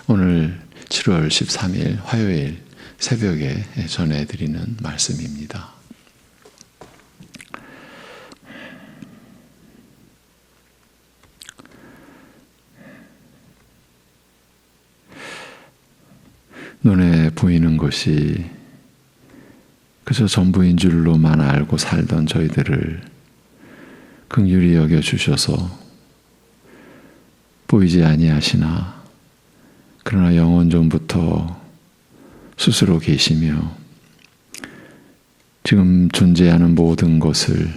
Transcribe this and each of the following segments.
오늘 7월 13일 화요일 새벽에 전해드리는 말씀입니다. 눈에 보이는 것이 그저 전부인 줄로만 알고 살던 저희들을 긍휼히 여겨 주셔서 보이지 아니하시나 그러나 영원 전부터 스스로 계시며 지금 존재하는 모든 것을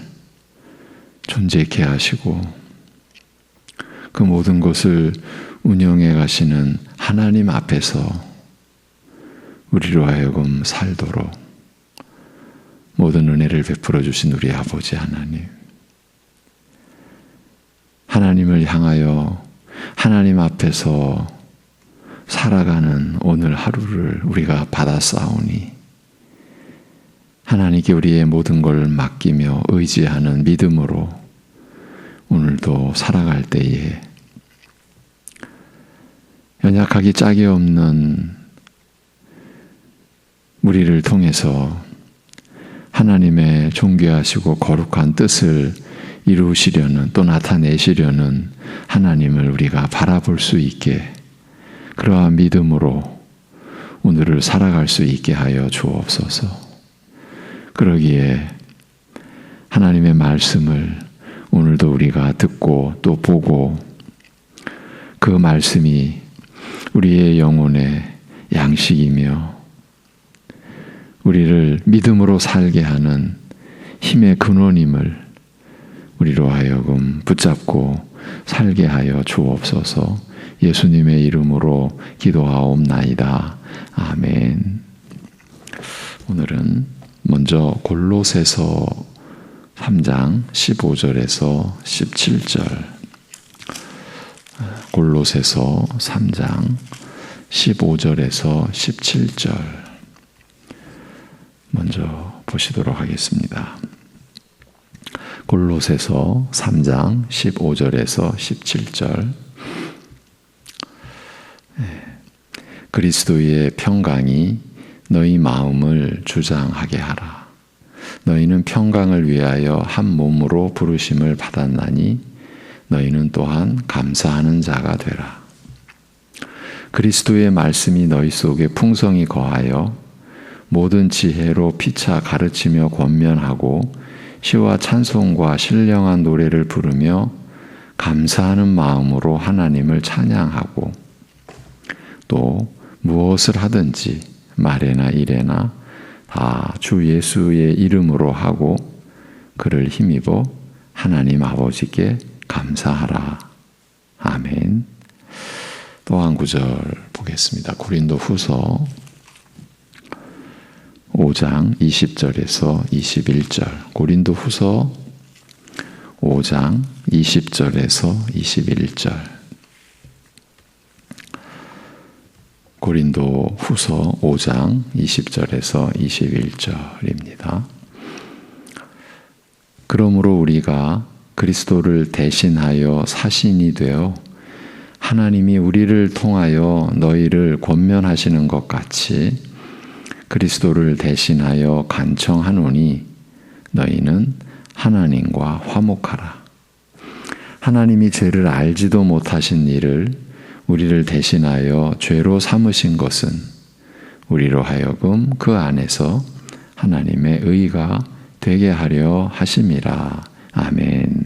존재케 하시고 그 모든 것을 운영해 가시는 하나님 앞에서 우리로 하여금 살도록 모든 은혜를 베풀어 주신 우리 아버지 하나님, 하나님을 향하여 하나님 앞에서 살아가는 오늘 하루를 우리가 받았사오니 하나님께 우리의 모든 걸 맡기며 의지하는 믿음으로 오늘도 살아갈 때에 연약하기 짝이 없는 우리를 통해서 하나님의 존귀하시고 거룩한 뜻을 이루시려는 또 나타내시려는 하나님을 우리가 바라볼 수 있게 그러한 믿음으로 오늘을 살아갈 수 있게 하여 주옵소서. 그러기에 하나님의 말씀을 오늘도 우리가 듣고 또 보고 그 말씀이 우리의 영혼의 양식이며 우리를 믿음으로 살게 하는 힘의 근원임을 우리로 하여금 붙잡고 살게 하여 주옵소서. 예수님의 이름으로 기도하옵나이다. 아멘. 오늘은 먼저 골로새서 3장 15절에서 17절, 골로새서 3장 15절에서 17절 먼저 보시도록 하겠습니다. 골로새서 3장 15절에서 17절. 그리스도의 평강이 너희 마음을 주장하게 하라. 너희는 평강을 위하여 한 몸으로 부르심을 받았나니 너희는 또한 감사하는 자가 되라. 그리스도의 말씀이 너희 속에 풍성히 거하여 모든 지혜로 피차 가르치며 권면하고 시와 찬송과 신령한 노래를 부르며 감사하는 마음으로 하나님을 찬양하고 또 무엇을 하든지 말에나 일에나 다 주 예수의 이름으로 하고 그를 힘입어 하나님 아버지께 감사하라. 아멘. 또 한 구절 보겠습니다. 고린도 후서 5장 20절에서 21절. 고린도 후서 5장 20절에서 21절. 고린도 후서 5장 20절에서 21절입니다. 그러므로 우리가 그리스도를 대신하여 사신이 되어 하나님이 우리를 통하여 너희를 권면하시는 것 같이 그리스도를 대신하여 간청하노니 너희는 하나님과 화목하라. 하나님이 죄를 알지도 못하신 일을 우리를 대신하여 죄로 삼으신 것은 우리로 하여금 그 안에서 하나님의 의가 되게 하려 하심이라. 아멘.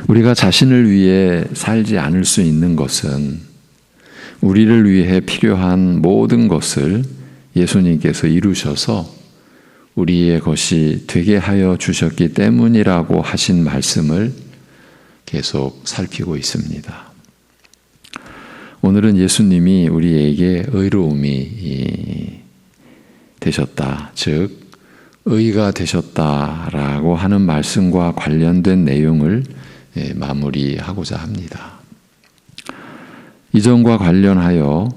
우리가 자신을 위해 살지 않을 수 있는 것은 우리를 위해 필요한 모든 것을 예수님께서 이루셔서 우리의 것이 되게 하여 주셨기 때문이라고 하신 말씀을 계속 살피고 있습니다. 오늘은 예수님이 우리에게 의로움이 되셨다, 즉 의가 되셨다라고 하는 말씀과 관련된 내용을 마무리하고자 합니다. 이전과 관련하여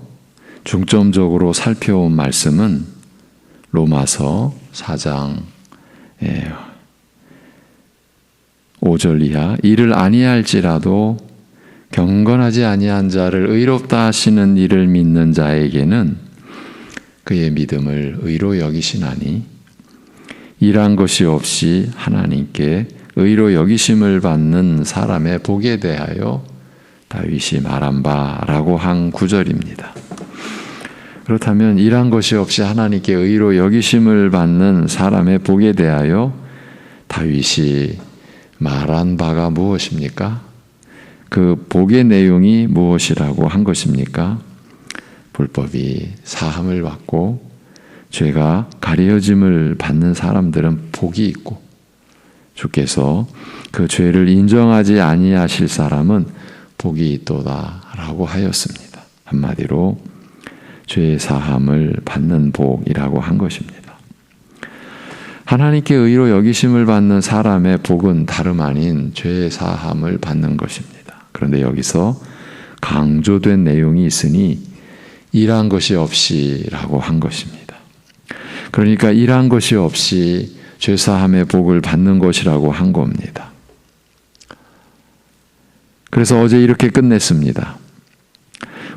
중점적으로 살펴온 말씀은 로마서 4장 5절 이하 이를 아니할지라도 경건하지 아니한 자를 의롭다 하시는 이를 믿는 자에게는 그의 믿음을 의로 여기시나니 일한 것이 없이 하나님께 의로 여기심을 받는 사람의 복에 대하여 다윗이 말한 바라고 한 구절입니다. 그렇다면 일한 것이 없이 하나님께 의로 여기심을 받는 사람의 복에 대하여 다윗이 말한 바가 무엇입니까? 그 복의 내용이 무엇이라고 한 것입니까? 불법이 사함을 받고 죄가 가려짐을 받는 사람들은 복이 있고 주께서 그 죄를 인정하지 아니하실 사람은 복이 있도다라고 하였습니다. 한마디로 죄의 사함을 받는 복이라고 한 것입니다. 하나님께 의로 여기심을 받는 사람의 복은 다름 아닌 죄의 사함을 받는 것입니다. 그런데 여기서 강조된 내용이 있으니 일한 것이 없이라고 한 것입니다. 그러니까 일한 것이 없이 죄사함의 복을 받는 것이라고 한 겁니다. 그래서 어제 이렇게 끝냈습니다.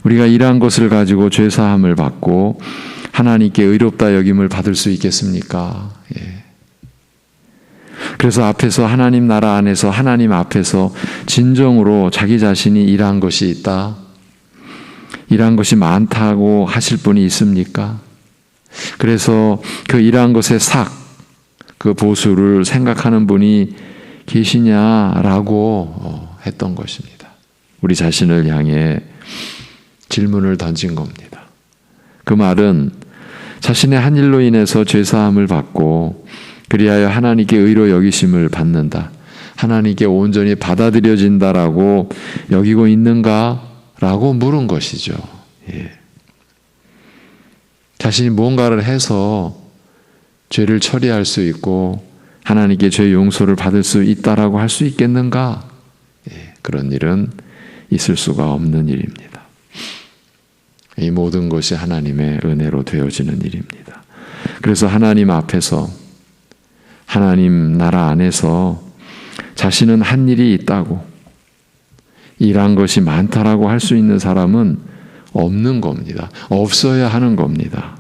우리가 일한 것을 가지고 죄사함을 받고 하나님께 의롭다 여김을 받을 수 있겠습니까? 예. 그래서 앞에서 하나님 나라 안에서 하나님 앞에서 진정으로 자기 자신이 일한 것이 있다, 일한 것이 많다고 하실 분이 있습니까? 그래서 그 일한 것의 그 보수를 생각하는 분이 계시냐라고 했던 것입니다. 우리 자신을 향해 질문을 던진 겁니다. 그 말은 자신의 한 일로 인해서 죄사함을 받고 그리하여 하나님께 의로 여기심을 받는다, 하나님께 온전히 받아들여진다라고 여기고 있는가라고 물은 것이죠. 예. 자신이 무언가를 해서 죄를 처리할 수 있고 하나님께 죄 용서를 받을 수 있다라고 할 수 있겠는가? 예, 그런 일은 있을 수가 없는 일입니다. 이 모든 것이 하나님의 은혜로 되어지는 일입니다. 그래서 하나님 앞에서, 하나님 나라 안에서 자신은 한 일이 있다고, 일한 것이 많다라고 할 수 있는 사람은 없는 겁니다. 없어야 하는 겁니다.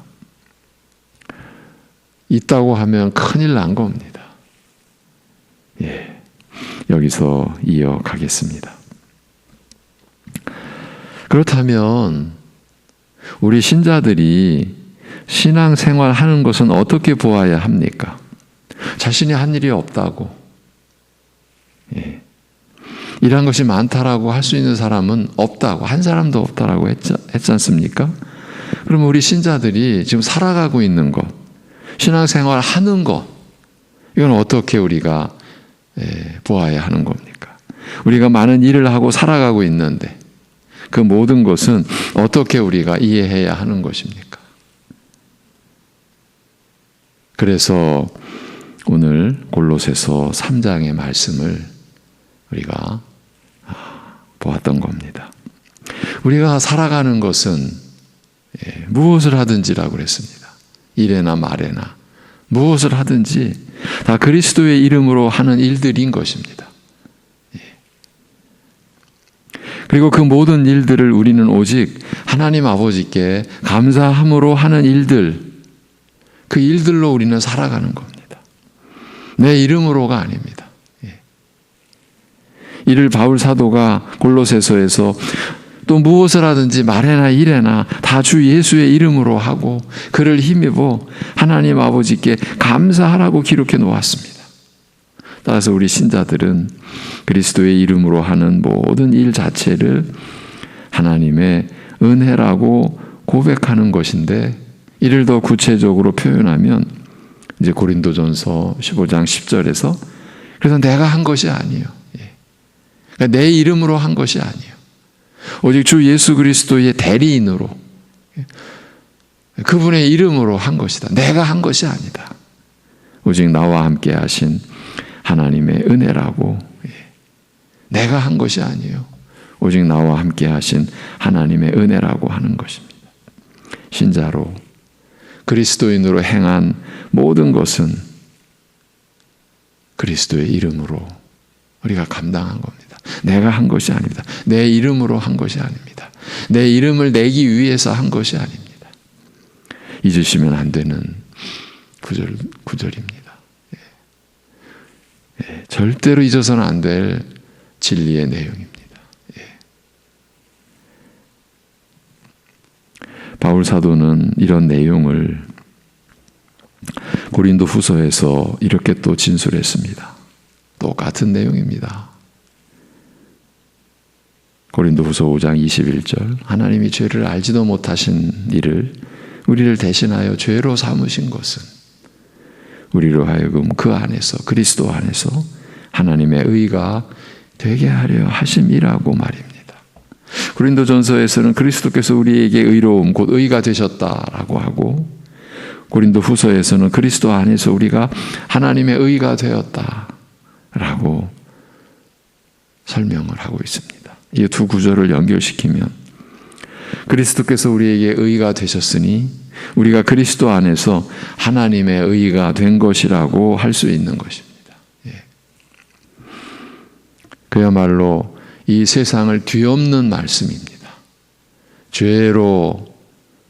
있다고 하면 큰일 난 겁니다. 예, 여기서 이어가겠습니다. 그렇다면 우리 신자들이 신앙생활 하는 것은 어떻게 보아야 합니까? 자신이 한 일이 없다고, 예, 일한 것이 많다라고 할 수 있는 사람은 없다고, 한 사람도 없다라고 했지 않습니까? 그러면 우리 신자들이 지금 살아가고 있는 것, 신앙생활 하는 것, 이건 어떻게 우리가 보아야 하는 겁니까? 우리가 많은 일을 하고 살아가고 있는데 그 모든 것은 어떻게 우리가 이해해야 하는 것입니까? 그래서 오늘 골로새서 3장의 말씀을 우리가 보았던 겁니다. 우리가 살아가는 것은 무엇을 하든지라고 그랬습니다. 일에나 말에나 무엇을 하든지 다 그리스도의 이름으로 하는 일들인 것입니다. 그리고 그 모든 일들을 우리는 오직 하나님 아버지께 감사함으로 하는 일들, 그 일들로 우리는 살아가는 겁니다. 내 이름으로가 아닙니다. 이를 바울 사도가 골로새서에서 또 무엇을 하든지 말에나 일에나 다 주 예수의 이름으로 하고 그를 힘입어 하나님 아버지께 감사하라고 기록해 놓았습니다. 따라서 우리 신자들은 그리스도의 이름으로 하는 모든 일 자체를 하나님의 은혜라고 고백하는 것인데, 이를 더 구체적으로 표현하면 이제 고린도전서 15장 10절에서 그래서 내가 한 것이 아니에요. 그러니까 내 이름으로 한 것이 아니에요. 오직 주 예수 그리스도의 대리인으로, 그분의 이름으로 한 것이다. 내가 한 것이 아니다. 오직 나와 함께 하신 하나님의 은혜라고, 내가 한 것이 아니에요. 오직 나와 함께 하신 하나님의 은혜라고 하는 것입니다. 신자로 그리스도인으로 행한 모든 것은 그리스도의 이름으로 우리가 감당한 겁니다. 내가 한 것이 아닙니다. 내 이름으로 한 것이 아닙니다. 내 이름을 내기 위해서 한 것이 아닙니다. 잊으시면 안 되는 구절입니다. 절대로 잊어서는 안 될 진리의 내용입니다. 바울 사도는 이런 내용을 고린도 후서에서 이렇게 또 진술했습니다. 똑같은 내용입니다. 고린도 후서 5장 21절 하나님이 죄를 알지도 못하신 이를 우리를 대신하여 죄로 삼으신 것은 우리로 하여금 그 안에서 그리스도 안에서 하나님의 의가 되게 하려 하심이라고 말입니다. 고린도전서에서는 그리스도께서 우리에게 의로움 곧 의가 되셨다라고 하고 고린도 후서에서는 그리스도 안에서 우리가 하나님의 의가 되었다라고 설명을 하고 있습니다. 이 두 구절을 연결시키면 그리스도께서 우리에게 의가 되셨으니 우리가 그리스도 안에서 하나님의 의가 된 것이라고 할 수 있는 것입니다. 그야말로 이 세상을 뒤엎는 말씀입니다. 죄로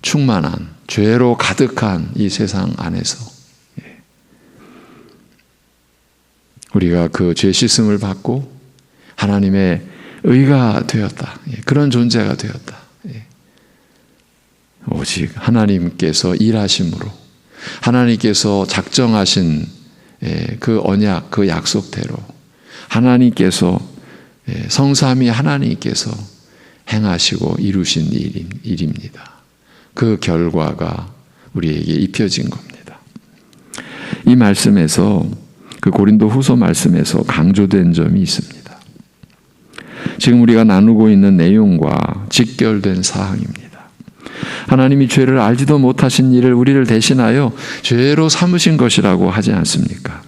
충만한, 죄로 가득한 이 세상 안에서 우리가 그 죄 씻음을 받고 하나님의 의가 되었다. 그런 존재가 되었다. 오직 하나님께서 일하심으로 하나님께서 작정하신 그 언약, 그 약속대로 하나님께서 성삼위 하나님께서 행하시고 이루신 일입니다. 그 결과가 우리에게 입혀진 겁니다. 이 말씀에서 그 고린도 후서 말씀에서 강조된 점이 있습니다. 지금 우리가 나누고 있는 내용과 직결된 사항입니다. 하나님이 죄를 알지도 못하신 일을 우리를 대신하여 죄로 삼으신 것이라고 하지 않습니까?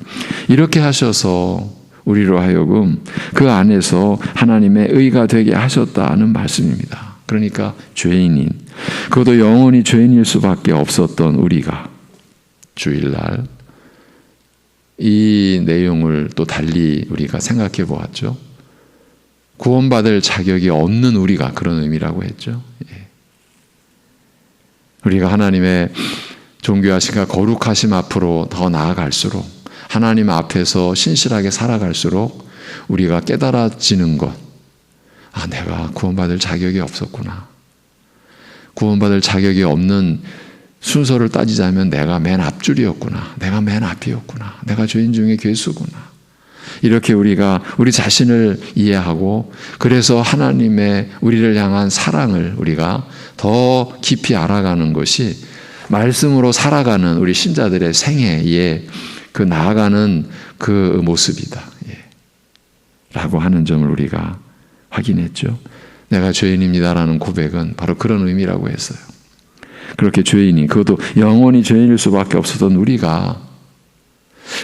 이렇게 하셔서 우리로 하여금 그 안에서 하나님의 의가 되게 하셨다는 말씀입니다. 그러니까 죄인인, 그것도 영원히 죄인일 수밖에 없었던 우리가 주일날 이 내용을 또 달리 우리가 생각해 보았죠. 구원받을 자격이 없는 우리가 그런 의미라고 했죠. 우리가 하나님의 존귀하심과 거룩하심 앞으로 더 나아갈수록 하나님 앞에서 신실하게 살아갈수록 우리가 깨달아지는 것, 내가 구원받을 자격이 없었구나. 구원받을 자격이 없는 순서를 따지자면 내가 맨 앞줄이었구나. 내가 맨 앞이었구나. 내가 죄인 중에 괴수구나. 이렇게 우리가 우리 자신을 이해하고 그래서 하나님의 우리를 향한 사랑을 우리가 더 깊이 알아가는 것이 말씀으로 살아가는 우리 신자들의 생애에 그 나아가는 그 모습이다. 라고 하는 점을 우리가 확인했죠. 내가 죄인입니다라는 고백은 바로 그런 의미라고 했어요. 그렇게 죄인이, 그것도 영원히 죄인일 수밖에 없었던 우리가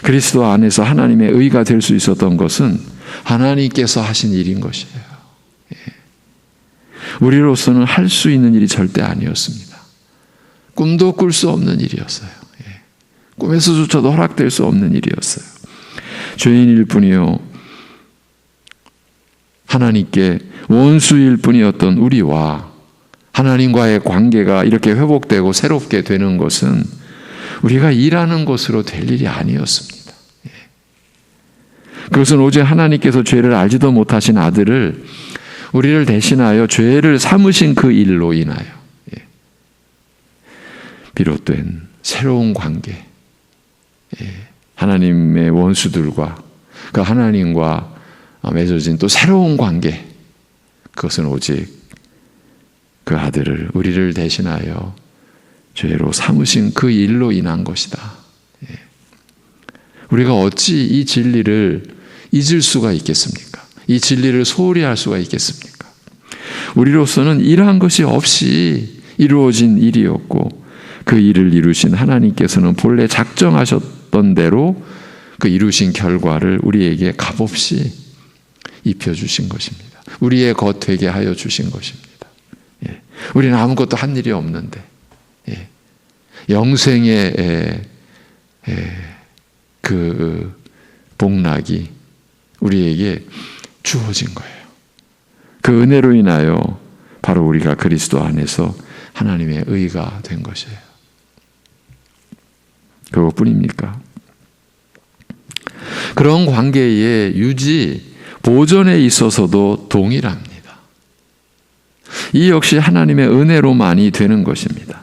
그리스도 안에서 하나님의 의가 될 수 있었던 것은 하나님께서 하신 일인 것이에요. 우리로서는 할 수 있는 일이 절대 아니었습니다. 꿈도 꿀 수 없는 일이었어요. 꿈에서조차도 허락될 수 없는 일이었어요. 죄인일 뿐이요 하나님께 원수일 뿐이었던 우리와 하나님과의 관계가 이렇게 회복되고 새롭게 되는 것은 우리가 일하는 것으로 될 일이 아니었습니다. 그것은 오직 하나님께서 죄를 알지도 못하신 아들을 우리를 대신하여 죄를 삼으신 그 일로 인하여 비롯된 새로운 관계, 하나님의 원수들과 그 하나님과 맺어진 또 새로운 관계, 그것은 오직 그 아들을 우리를 대신하여 죄로 삼으신 그 일로 인한 것이다. 우리가 어찌 이 진리를 잊을 수가 있겠습니까? 이 진리를 소홀히 할 수가 있겠습니까? 우리로서는 일한 것이 없이 이루어진 일이었고 그 일을 이루신 하나님께서는 본래 작정하셨던 대로 그 이루신 결과를 우리에게 값없이 입혀주신 것입니다. 우리의 것 되게 하여 주신 것입니다. 우리는 아무것도 한 일이 없는데 영생의 그 복락이 우리에게 주어진 거예요. 그 은혜로 인하여 바로 우리가 그리스도 안에서 하나님의 의가 된 것이에요. 그것뿐입니까? 그런 관계의 유지, 보존에 있어서도 동일합니다. 이 역시 하나님의 은혜로만이 되는 것입니다.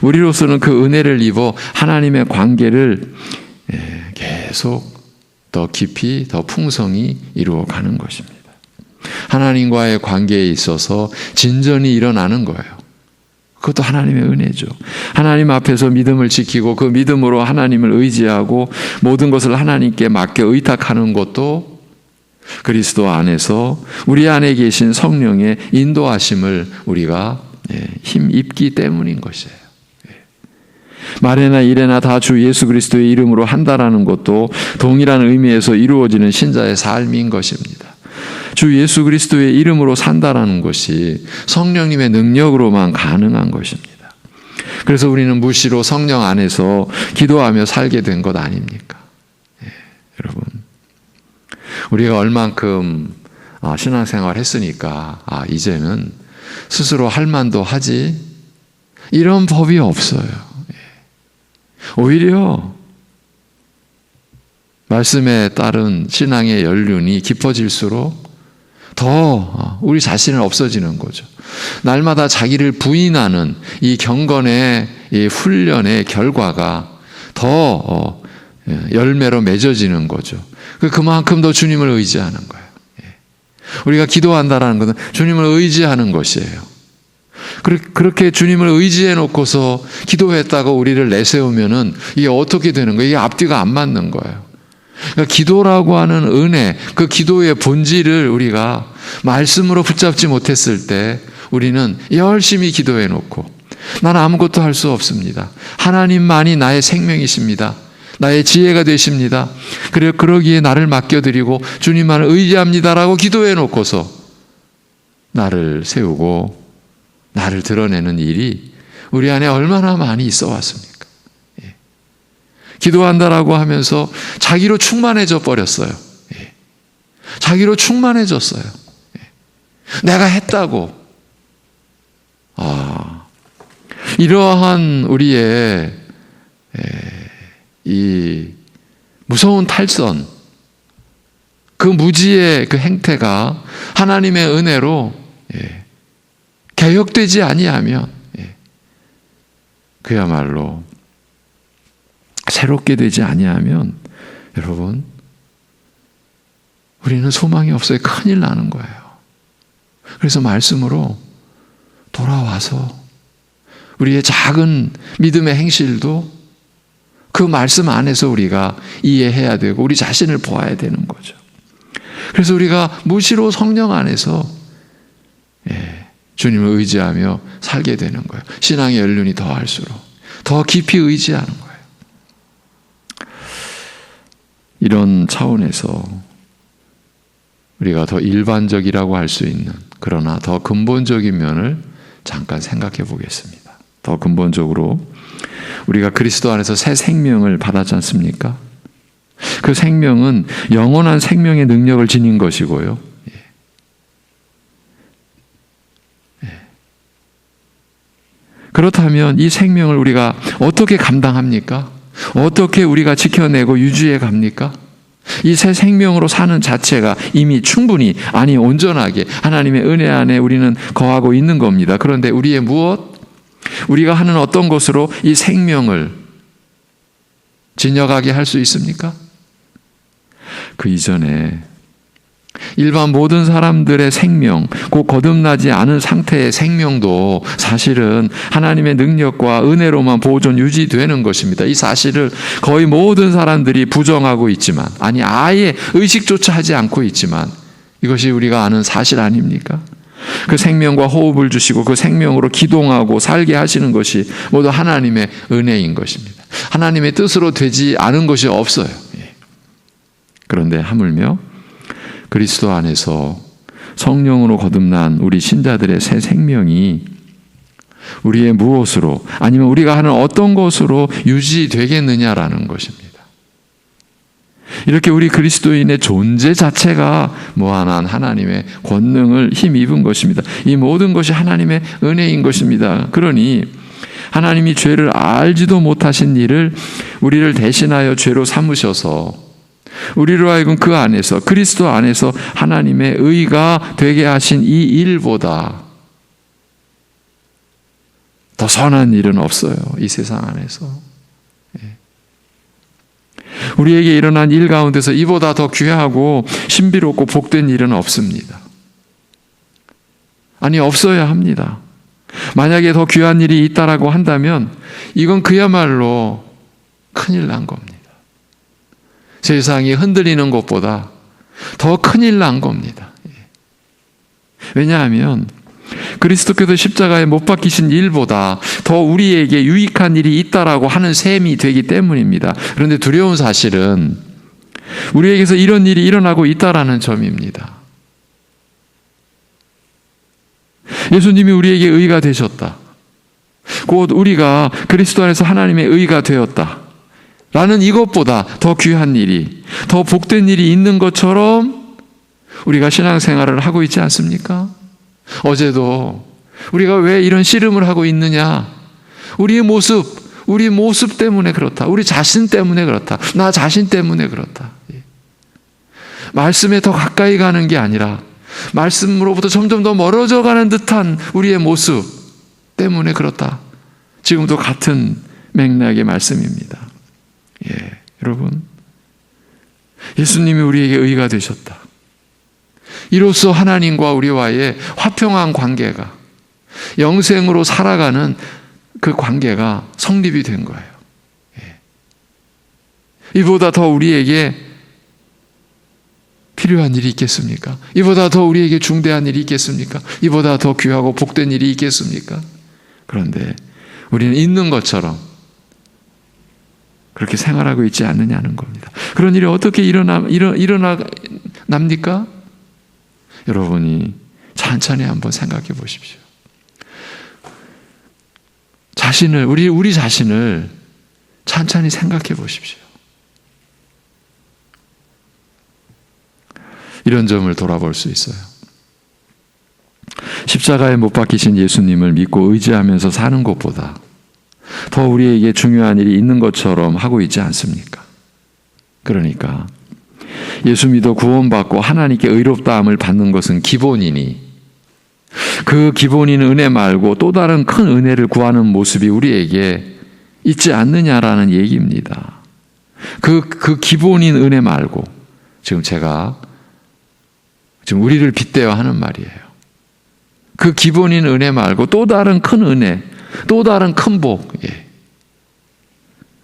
우리로서는 그 은혜를 입어 하나님의 관계를 계속 더 깊이, 더 풍성히 이루어가는 것입니다. 하나님과의 관계에 있어서 진전이 일어나는 거예요. 그것도 하나님의 은혜죠. 하나님 앞에서 믿음을 지키고 그 믿음으로 하나님을 의지하고 모든 것을 하나님께 맡겨 의탁하는 것도 그리스도 안에서 우리 안에 계신 성령의 인도하심을 우리가 힘입기 때문인 것이에요. 말에나 일에나 다 주 예수 그리스도의 이름으로 한다라는 것도 동일한 의미에서 이루어지는 신자의 삶인 것입니다. 주 예수 그리스도의 이름으로 산다라는 것이 성령님의 능력으로만 가능한 것입니다. 그래서 우리는 무시로 성령 안에서 기도하며 살게 된 것 아닙니까? 여러분, 우리가 얼만큼 신앙생활 했으니까 이제는 스스로 할 만도 하지, 이런 법이 없어요. 오히려 말씀에 따른 신앙의 연륜이 깊어질수록 더 우리 자신은 없어지는 거죠. 날마다 자기를 부인하는 이 경건의 이 훈련의 결과가 더 열매로 맺어지는 거죠. 그만큼 더 주님을 의지하는 거예요. 우리가 기도한다라는 것은 주님을 의지하는 것이에요. 그렇게 주님을 의지해 놓고서 기도했다고 우리를 내세우면은 이게 어떻게 되는 거예요? 이게 앞뒤가 안 맞는 거예요. 그러니까 기도라고 하는 은혜, 그 기도의 본질을 우리가 말씀으로 붙잡지 못했을 때 우리는 열심히 기도해 놓고 나는 아무것도 할 수 없습니다. 하나님만이 나의 생명이십니다. 나의 지혜가 되십니다. 그러기에 나를 맡겨드리고 주님만을 의지합니다라고 기도해 놓고서 나를 세우고 나를 드러내는 일이 우리 안에 얼마나 많이 있어 왔습니까? 기도한다라고 하면서 자기로 충만해져 버렸어요. 자기로 충만해졌어요. 내가 했다고. 이러한 우리의 이 무서운 탈선, 그 무지의 그 행태가 하나님의 은혜로 개혁되지 아니하면 그야말로 새롭게 되지 아니하면 여러분, 우리는 소망이 없어요. 큰일 나는 거예요. 그래서 말씀으로 돌아와서 우리의 작은 믿음의 행실도 그 말씀 안에서 우리가 이해해야 되고 우리 자신을 보아야 되는 거죠. 그래서 우리가 무시로 성령 안에서 주님을 의지하며 살게 되는 거예요. 신앙의 연륜이 더할수록 더 깊이 의지하는 거예요. 이런 차원에서 우리가 더 일반적이라고 할 수 있는, 그러나 더 근본적인 면을 잠깐 생각해 보겠습니다. 더 근본적으로 우리가 그리스도 안에서 새 생명을 받았지 않습니까? 그 생명은 영원한 생명의 능력을 지닌 것이고요. 그렇다면 이 생명을 우리가 어떻게 감당합니까? 어떻게 우리가 지켜내고 유지해 갑니까? 이 새 생명으로 사는 자체가 이미 충분히, 아니 온전하게 하나님의 은혜 안에 우리는 거하고 있는 겁니다. 그런데 우리의 무엇? 우리가 하는 어떤 것으로 이 생명을 진여가게 할 수 있습니까? 그 이전에 일반 모든 사람들의 생명, 곧 거듭나지 않은 상태의 생명도 사실은 하나님의 능력과 은혜로만 보존 유지되는 것입니다. 이 사실을 거의 모든 사람들이 부정하고 있지만, 아니 아예 의식조차 하지 않고 있지만, 이것이 우리가 아는 사실 아닙니까? 그 생명과 호흡을 주시고 그 생명으로 기동하고 살게 하시는 것이 모두 하나님의 은혜인 것입니다. 하나님의 뜻으로 되지 않은 것이 없어요. 그런데 하물며 그리스도 안에서 성령으로 거듭난 우리 신자들의 새 생명이 우리의 무엇으로, 아니면 우리가 하는 어떤 것으로 유지되겠느냐라는 것입니다. 이렇게 우리 그리스도인의 존재 자체가 무한한 하나님의 권능을 힘입은 것입니다. 이 모든 것이 하나님의 은혜인 것입니다. 그러니 하나님이 죄를 알지도 못하신 일을 우리를 대신하여 죄로 삼으셔서 우리로 하여금 그 안에서, 그리스도 안에서 하나님의 의가 되게 하신 이 일보다 더 선한 일은 없어요. 이 세상 안에서. 우리에게 일어난 일 가운데서 이보다 더 귀하고 신비롭고 복된 일은 없습니다. 아니, 없어야 합니다. 만약에 더 귀한 일이 있다라고 한다면 이건 그야말로 큰일 난 겁니다. 세상이 흔들리는 것보다 더 큰일 난 겁니다. 왜냐하면 그리스도께서 십자가에 못 박히신 일보다 더 우리에게 유익한 일이 있다라고 하는 셈이 되기 때문입니다. 그런데 두려운 사실은 우리에게서 이런 일이 일어나고 있다라는 점입니다. 예수님이 우리에게 의가 되셨다. 곧 우리가 그리스도 안에서 하나님의 의가 되었다. 라는 이것보다 더 귀한 일이, 더 복된 일이 있는 것처럼 우리가 신앙생활을 하고 있지 않습니까? 어제도 우리가 왜 이런 씨름을 하고 있느냐? 우리 모습 때문에 그렇다. 우리 자신 때문에 그렇다. 나 자신 때문에 그렇다. 말씀에 더 가까이 가는 게 아니라 말씀으로부터 점점 더 멀어져 가는 듯한 우리의 모습 때문에 그렇다. 지금도 같은 맥락의 말씀입니다. 여러분, 예수님이 우리에게 의가 되셨다. 이로써 하나님과 우리와의 화평한 관계가, 영생으로 살아가는 그 관계가 성립이 된 거예요. 이보다 더 우리에게 필요한 일이 있겠습니까? 이보다 더 우리에게 중대한 일이 있겠습니까? 이보다 더 귀하고 복된 일이 있겠습니까? 그런데 우리는 있는 것처럼 그렇게 생활하고 있지 않느냐는 겁니다. 그런 일이 어떻게 일어납니까? 여러분이 천천히 한번 생각해 보십시오. 우리 자신을 천천히 생각해 보십시오. 이런 점을 돌아볼 수 있어요. 십자가에 못 박히신 예수님을 믿고 의지하면서 사는 것보다 더 우리에게 중요한 일이 있는 것처럼 하고 있지 않습니까? 그러니까 예수 믿어 구원받고 하나님께 의롭다함을 받는 것은 기본이니 그 기본인 은혜 말고 또 다른 큰 은혜를 구하는 모습이 우리에게 있지 않느냐라는 얘기입니다. 그 기본인 은혜 말고 지금 우리를 빗대어 하는 말이에요. 그 기본인 은혜 말고 또 다른 큰 은혜, 또 다른 큰 복,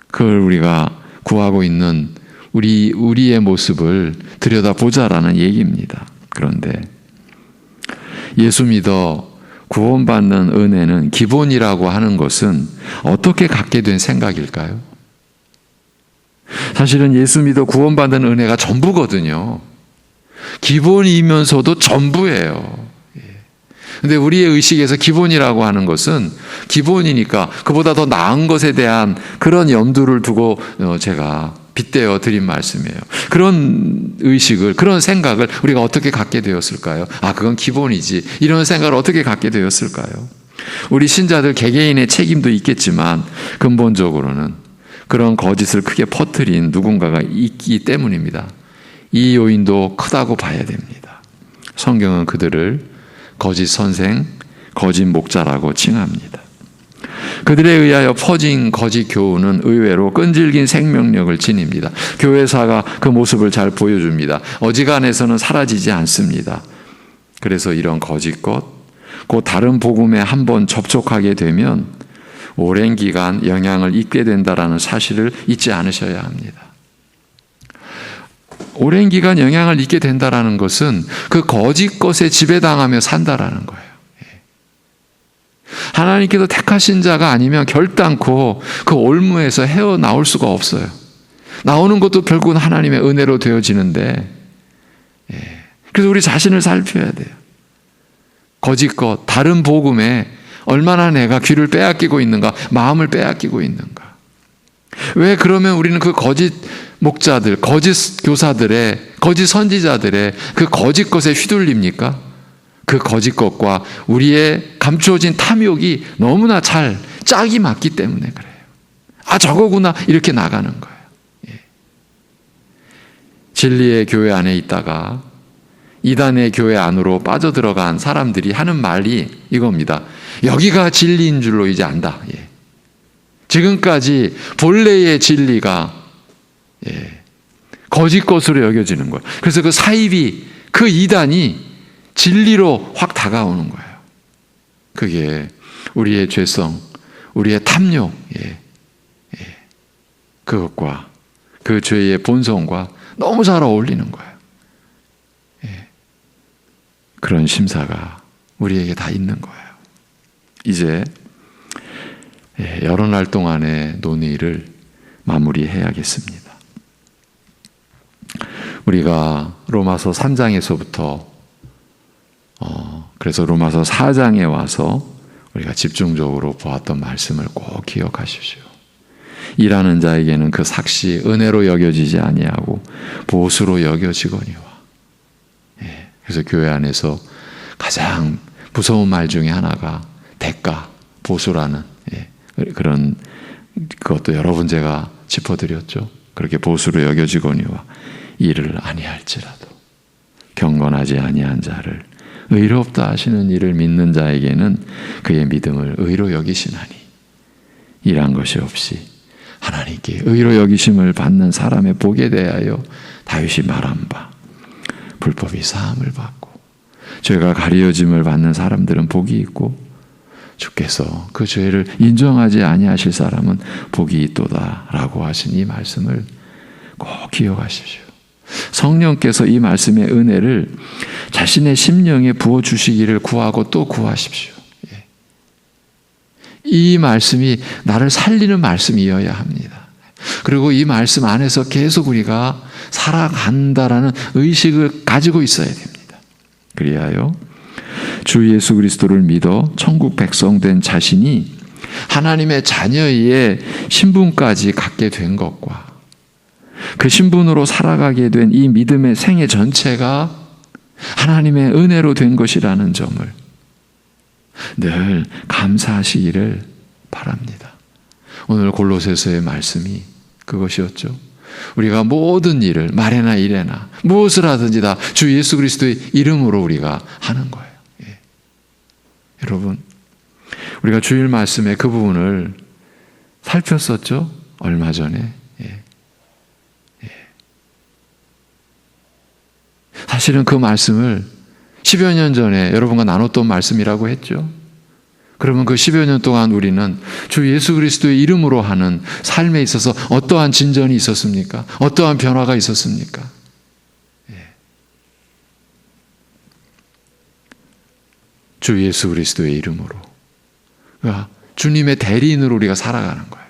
그걸 우리가 구하고 있는 우리의 모습을 들여다보자라는 얘기입니다. 그런데 예수 믿어 구원받는 은혜는 기본이라고 하는 것은 어떻게 갖게 된 생각일까요? 사실은 예수 믿어 구원받는 은혜가 전부거든요. 기본이면서도 전부예요. 근데 우리의 의식에서 기본이라고 하는 것은 기본이니까 그보다 더 나은 것에 대한 그런 염두를 두고 제가 빗대어 드린 말씀이에요. 그런 의식을, 그런 생각을 우리가 어떻게 갖게 되었을까요? 그건 기본이지. 이런 생각을 어떻게 갖게 되었을까요? 우리 신자들 개개인의 책임도 있겠지만 근본적으로는 그런 거짓을 크게 퍼뜨린 누군가가 있기 때문입니다. 이 요인도 크다고 봐야 됩니다. 성경은 그들을 거짓 선생, 거짓 목자라고 칭합니다. 그들에 의하여 퍼진 거짓 교훈은 의외로 끈질긴 생명력을 지닙니다. 교회사가 그 모습을 잘 보여줍니다. 어지간해서는 사라지지 않습니다. 그래서 이런 거짓 것, 곧 다른 복음에 한번 접촉하게 되면 오랜 기간 영향을 잊게 된다는 사실을 잊지 않으셔야 합니다. 오랜 기간 영향을 잊게 된다는 것은 그 거짓 것에 지배당하며 산다라는 거예요. 하나님께서 택하신 자가 아니면 결단코 그 올무에서 헤어나올 수가 없어요. 나오는 것도 결국은 하나님의 은혜로 되어지는데, 그래서 우리 자신을 살펴야 돼요. 거짓 것, 다른 복음에 얼마나 내가 귀를 빼앗기고 있는가, 마음을 빼앗기고 있는가. 왜 그러면 우리는 그 거짓 목자들, 거짓 교사들의, 거짓 선지자들의 그 거짓 것에 휘둘립니까? 그 거짓 것과 우리의 감추어진 탐욕이 너무나 잘 짝이 맞기 때문에 그래요. 아, 저거구나 이렇게 나가는 거예요. 예. 진리의 교회 안에 있다가 이단의 교회 안으로 빠져들어간 사람들이 하는 말이 이겁니다. 여기가 진리인 줄로 이제 안다. 예. 지금까지 본래의 진리가 거짓 것으로 여겨지는 거예요. 그래서 그 사입이, 그 이단이 진리로 확 다가오는 거예요. 그게 우리의 죄성, 우리의 탐욕, 그것과 그 죄의 본성과 너무 잘 어울리는 거예요. 그런 심사가 우리에게 다 있는 거예요. 이제 여러 날 동안의 논의를 마무리해야겠습니다. 우리가 로마서 3장에서부터 그래서 로마서 4장에 와서 우리가 집중적으로 보았던 말씀을 꼭 기억하십시오. 일하는 자에게는 그 삭시 은혜로 여겨지지 아니하고 보수로 여겨지거니와. 그래서 교회 안에서 가장 무서운 말 중에 하나가 대가, 보수라는 그런 그것도 여러 번 제가 짚어드렸죠. 그렇게 보수로 여겨지거니와 일을 아니할지라도 경건하지 아니한 자를 의롭다 하시는 이를 믿는 자에게는 그의 믿음을 의로 여기시나니 일한 것이 없이 하나님께 의로 여기심을 받는 사람의 복에 대하여 다윗이 말한 바 불법이 사함을 받고 죄가 가리어짐을 받는 사람들은 복이 있고 주께서 그 죄를 인정하지 아니하실 사람은 복이 있도다라고 하신 이 말씀을 꼭 기억하십시오. 성령께서 이 말씀의 은혜를 자신의 심령에 부어주시기를 구하고 또 구하십시오. 이 말씀이 나를 살리는 말씀이어야 합니다. 그리고 이 말씀 안에서 계속 우리가 살아간다라는 의식을 가지고 있어야 됩니다. 그리하여 주 예수 그리스도를 믿어 천국 백성 된 자신이 하나님의 자녀의 신분까지 갖게 된 것과 그 신분으로 살아가게 된 이 믿음의 생애 전체가 하나님의 은혜로 된 것이라는 점을 늘 감사하시기를 바랍니다. 오늘 골로새서의 말씀이 그것이었죠. 우리가 모든 일을 말에나 이래나 무엇을 하든지 다 주 예수 그리스도의 이름으로 우리가 하는 거예요. 여러분, 우리가 주일 말씀에 그 부분을 살폈었죠. 얼마 전에. 사실은 그 말씀을 10여 년 전에 여러분과 나눴던 말씀이라고 했죠. 그러면 그 10여 년 동안 우리는 주 예수 그리스도의 이름으로 하는 삶에 있어서 어떠한 진전이 있었습니까? 어떠한 변화가 있었습니까? 주 예수 그리스도의 이름으로 주님의 대리인으로 우리가 살아가는 거예요.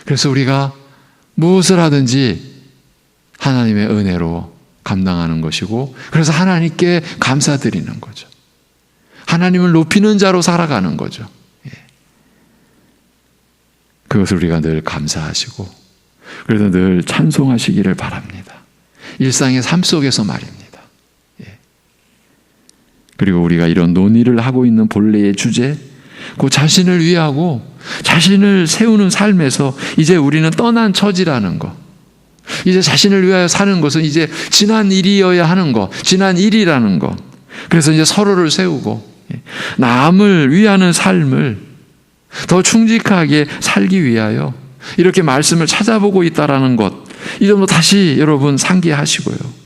그래서 우리가 무엇을 하든지 하나님의 은혜로 감당하는 것이고, 그래서 하나님께 감사드리는 거죠. 하나님을 높이는 자로 살아가는 거죠. 그것을 우리가 늘 감사하시고 그래서 늘 찬송하시기를 바랍니다. 일상의 삶 속에서 말입니다. 그리고 우리가 이런 논의를 하고 있는 본래의 주제, 그 자신을 위하고 자신을 세우는 삶에서 이제 우리는 떠난 처지라는 것, 이제 자신을 위하여 사는 것은 이제 지난 일이어야 하는 것, 지난 일이라는 것. 그래서 이제 서로를 세우고 남을 위하는 삶을 더 충직하게 살기 위하여 이렇게 말씀을 찾아보고 있다라는 것, 이 점도 다시 여러분 상기하시고요.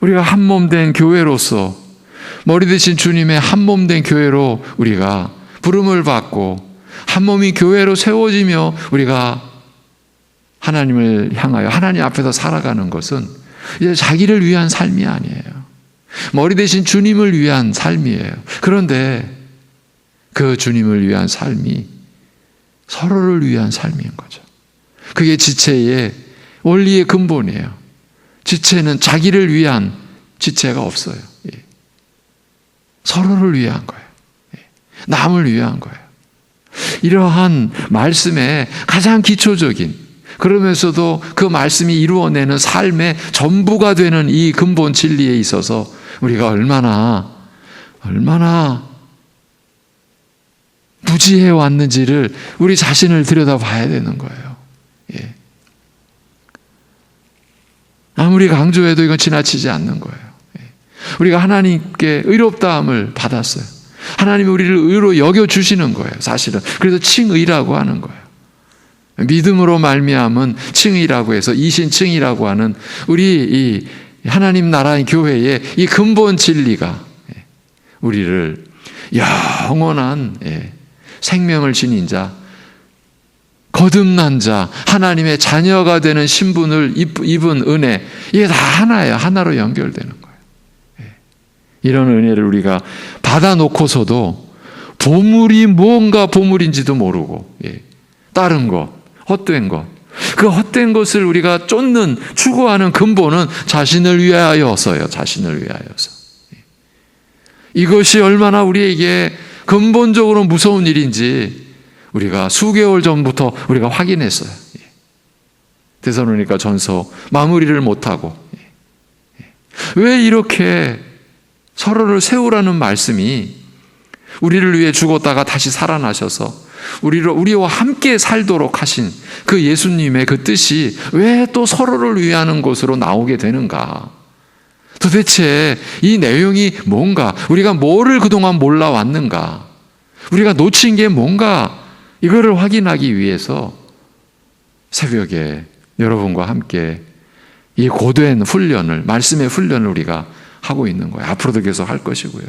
우리가 한 몸 된 교회로서 머리 대신 주님의 한 몸 된 교회로 우리가 부름을 받고 한 몸이 교회로 세워지며 우리가 하나님을 향하여 하나님 앞에서 살아가는 것은 이제 자기를 위한 삶이 아니에요. 머리 대신 주님을 위한 삶이에요. 그런데 그 주님을 위한 삶이 서로를 위한 삶인 거죠. 그게 지체의 원리의 근본이에요. 지체는 자기를 위한 지체가 없어요. 서로를 위한 거예요. 남을 위한 거예요. 이러한 말씀의 가장 기초적인, 그러면서도 그 말씀이 이루어내는 삶의 전부가 되는 이 근본 진리에 있어서 우리가 얼마나 무지해 왔는지를 우리 자신을 들여다봐야 되는 거예요. 예. 아무리 강조해도 이건 지나치지 않는 거예요. 예. 우리가 하나님께 의롭다함을 받았어요. 하나님이 우리를 의로 여겨주시는 거예요. 사실은. 그래서 칭의라고 하는 거예요. 믿음으로 말미암은 칭의라고 해서 이신칭이라고 하는 우리 이 하나님 나라의 교회의 이 근본 진리가 우리를 영원한 생명을 지닌 자, 거듭난 자, 하나님의 자녀가 되는 신분을 입은 은혜, 이게 다 하나예요. 하나로 연결되는 거예요. 이런 은혜를 우리가 받아놓고서도 보물이 무언가 보물인지도 모르고 다른 것, 헛된 것, 그 헛된 것을 우리가 쫓는, 추구하는 근본은 자신을 위하여서요. 자신을 위하여서. 이것이 얼마나 우리에게 근본적으로 무서운 일인지 우리가 수개월 전부터 우리가 확인했어요. 데살로니가 전서 마무리를 못하고 왜 이렇게 서로를 세우라는 말씀이 우리를 위해 죽었다가 다시 살아나셔서 우리와 함께 살도록 하신 그 예수님의 그 뜻이 왜 또 서로를 위하는 것으로 나오게 되는가? 도대체 이 내용이 뭔가? 우리가 뭐를 그동안 몰라왔는가? 우리가 놓친 게 뭔가? 이거를 확인하기 위해서 새벽에 여러분과 함께 이 고된 훈련을, 말씀의 훈련을 우리가 하고 있는 거예요. 앞으로도 계속 할 것이고요.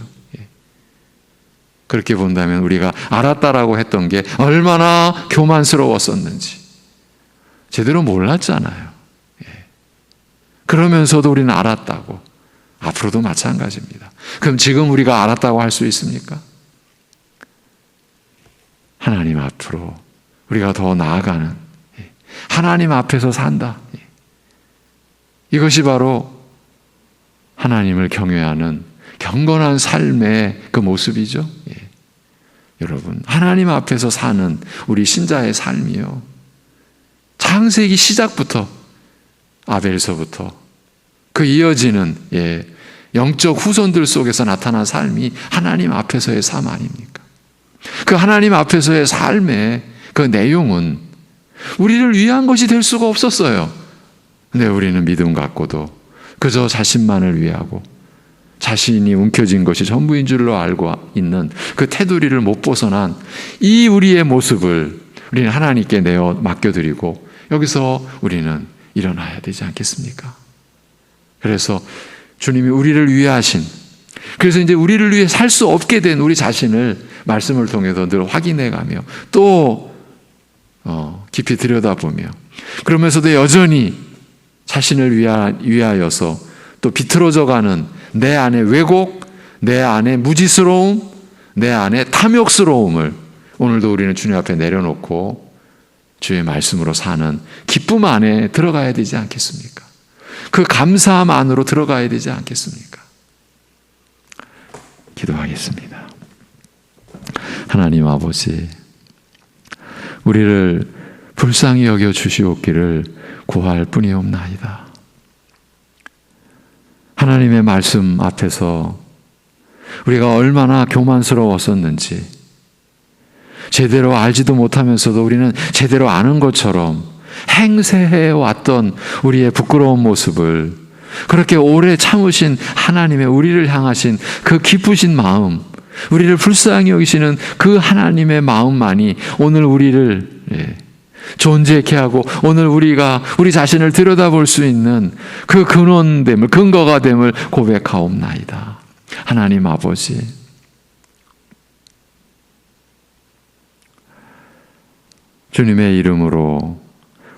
그렇게 본다면 우리가 알았다라고 했던 게 얼마나 교만스러웠었는지 제대로 몰랐잖아요. 그러면서도 우리는 알았다고. 앞으로도 마찬가지입니다. 그럼 지금 우리가 알았다고 할 수 있습니까? 하나님 앞으로 우리가 더 나아가는, 하나님 앞에서 산다. 이것이 바로 하나님을 경외하는 경건한 삶의 그 모습이죠. 여러분, 하나님 앞에서 사는 우리 신자의 삶이요, 창세기 시작부터 아벨서부터 그 이어지는 영적 후손들 속에서 나타난 삶이 하나님 앞에서의 삶 아닙니까? 그 하나님 앞에서의 삶의 그 내용은 우리를 위한 것이 될 수가 없었어요. 근데 우리는 믿음 갖고도 그저 자신만을 위하고 자신이 움켜쥔 것이 전부인 줄로 알고 있는 그 테두리를 못 벗어난 이 우리의 모습을 우리는 하나님께 내어 맡겨드리고 여기서 우리는 일어나야 되지 않겠습니까? 그래서 주님이 우리를 위해 하신, 그래서 이제 우리를 위해 살 수 없게 된 우리 자신을 말씀을 통해서 늘 확인해가며 또 깊이 들여다보며 그러면서도 여전히 자신을 위하여서 또 비틀어져가는 내 안의 왜곡, 내 안의 무지스러움, 내 안의 탐욕스러움을 오늘도 우리는 주님 앞에 내려놓고 주의 말씀으로 사는 기쁨 안에 들어가야 되지 않겠습니까? 그 감사함 안으로 들어가야 되지 않겠습니까? 기도하겠습니다. 하나님 아버지, 우리를 불쌍히 여겨 주시옵기를 구할 뿐이옵나이다. 하나님의 말씀 앞에서 우리가 얼마나 교만스러웠었는지, 제대로 알지도 못하면서도 우리는 제대로 아는 것처럼 행세해 왔던 우리의 부끄러운 모습을, 그렇게 오래 참으신 하나님의 우리를 향하신 그 기쁘신 마음, 우리를 불쌍히 여기시는 그 하나님의 마음만이 오늘 우리를 존재케 하고 오늘 우리가 우리 자신을 들여다볼 수 있는 그 근원됨을, 근거가 됨을 고백하옵나이다. 하나님 아버지, 주님의 이름으로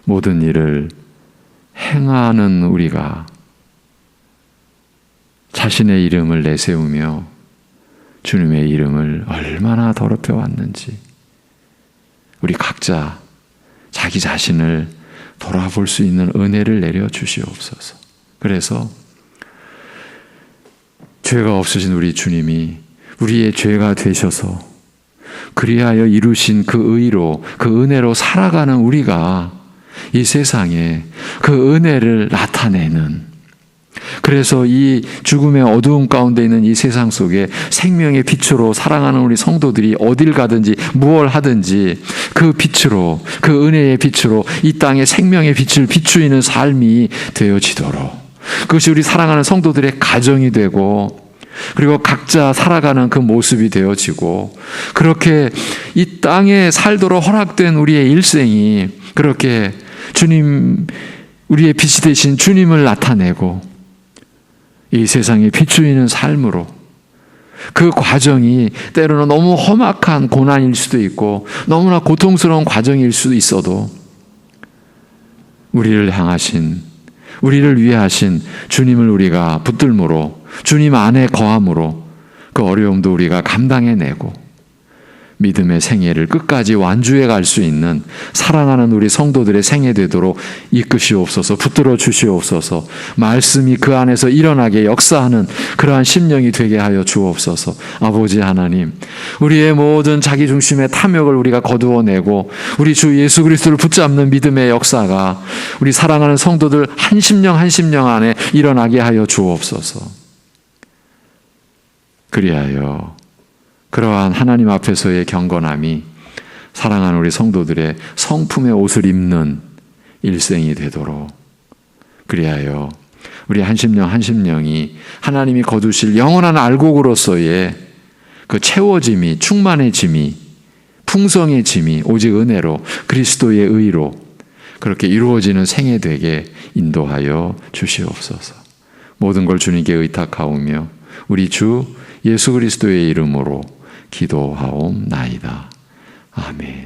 모든 일을 행하는 우리가 자신의 이름을 내세우며 주님의 이름을 얼마나 더럽혀 왔는지 우리 각자 자기 자신을 돌아볼 수 있는 은혜를 내려 주시옵소서. 그래서 죄가 없으신 우리 주님이 우리의 죄가 되셔서 그리하여 이루신 그 의로, 그 은혜로 살아가는 우리가 이 세상에 그 은혜를 나타내는, 그래서 이 죽음의 어두움 가운데 있는 이 세상 속에 생명의 빛으로 사랑하는 우리 성도들이 어딜 가든지 무엇을 하든지 그 빛으로, 그 은혜의 빛으로 이 땅에 생명의 빛을 비추이는 삶이 되어지도록, 그것이 우리 사랑하는 성도들의 가정이 되고, 그리고 각자 살아가는 그 모습이 되어지고, 그렇게 이 땅에 살도록 허락된 우리의 일생이 그렇게 주님, 우리의 빛이 되신 주님을 나타내고 이 세상에 비추이는 삶으로, 그 과정이 때로는 너무 험악한 고난일 수도 있고 너무나 고통스러운 과정일 수도 있어도 우리를 향하신, 우리를 위해 하신 주님을 우리가 붙들므로, 주님 안에 거함으로 그 어려움도 우리가 감당해내고 믿음의 생애를 끝까지 완주해 갈 수 있는 사랑하는 우리 성도들의 생애 되도록 이끄시옵소서. 붙들어 주시옵소서. 말씀이 그 안에서 일어나게 역사하는 그러한 심령이 되게 하여 주옵소서. 아버지 하나님, 우리의 모든 자기중심의 탐욕을 우리가 거두어내고 우리 주 예수 그리스도를 붙잡는 믿음의 역사가 우리 사랑하는 성도들 한 심령 한 심령 안에 일어나게 하여 주옵소서. 그리하여 그러한 하나님 앞에서의 경건함이 사랑하는 우리 성도들의 성품의 옷을 입는 일생이 되도록, 그리하여 우리 한 심령 한 심령이 하나님이 거두실 영원한 알곡으로서의 그 채워짐이, 충만해짐이, 풍성해짐이 오직 은혜로, 그리스도의 의로 그렇게 이루어지는 생애 되게 인도하여 주시옵소서. 모든 걸 주님께 의탁하오며 우리 주 예수 그리스도의 이름으로 기도하옵나이다. 아멘.